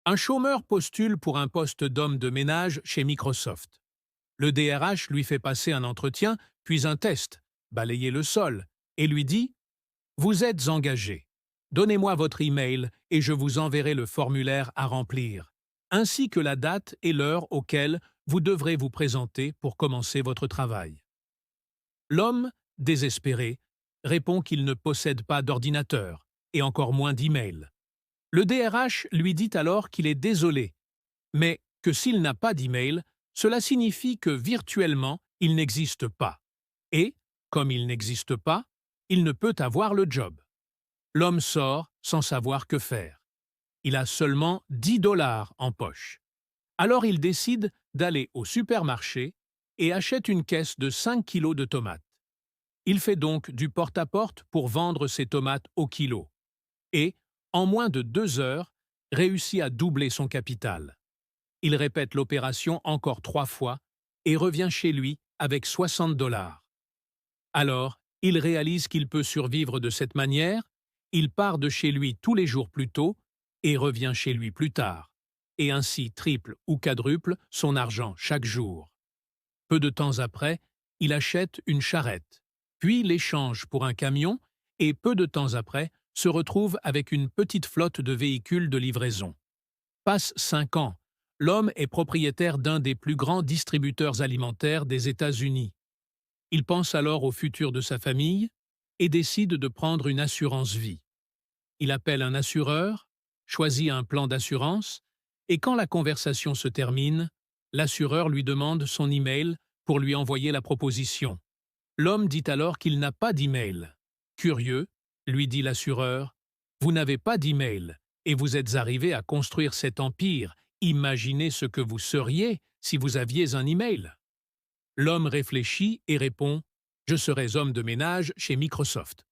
Un chômeur postule pour un poste d'homme de ménage chez Microsoft. Le DRH lui fait passer un entretien, puis un test, balayer le sol, et lui dit « Vous êtes engagé. Donnez-moi votre email et je vous enverrai le formulaire à remplir, ainsi que la date et l'heure auxquelles vous devrez vous présenter pour commencer votre travail. » L'homme, désespéré, répond qu'il ne possède pas d'ordinateur, et encore moins d'email. Le DRH lui dit alors qu'il est désolé, mais que s'il n'a pas d'email, cela signifie que virtuellement, il n'existe pas. Et, comme il n'existe pas, il ne peut avoir le job. L'homme sort sans savoir que faire. Il a seulement 10 $ en poche. Alors il décide d'aller au supermarché et achète une caisse de 5 kilos de tomates. Il fait donc du porte-à-porte pour vendre ses tomates au kilo. Et, en moins de 2 heures, réussit à doubler son capital. Il répète l'opération encore 3 fois et revient chez lui avec 60 $. Alors, il réalise qu'il peut survivre de cette manière, il part de chez lui tous les jours plus tôt et revient chez lui plus tard, et ainsi triple ou quadruple son argent chaque jour. Peu de temps après, il achète une charrette, puis l'échange pour un camion et peu de temps après, se retrouve avec une petite flotte de véhicules de livraison. Passe 5 ans, l'homme est propriétaire d'un des plus grands distributeurs alimentaires des États-Unis. Il pense alors au futur de sa famille et décide de prendre une assurance vie. Il appelle un assureur, choisit un plan d'assurance, et quand la conversation se termine, l'assureur lui demande son email pour lui envoyer la proposition. L'homme dit alors qu'il n'a pas d'email. Curieux, lui dit l'assureur, « Vous n'avez pas d'email et vous êtes arrivé à construire cet empire. Imaginez ce que vous seriez si vous aviez un email. » L'homme réfléchit et répond « Je serais homme de ménage chez Microsoft. »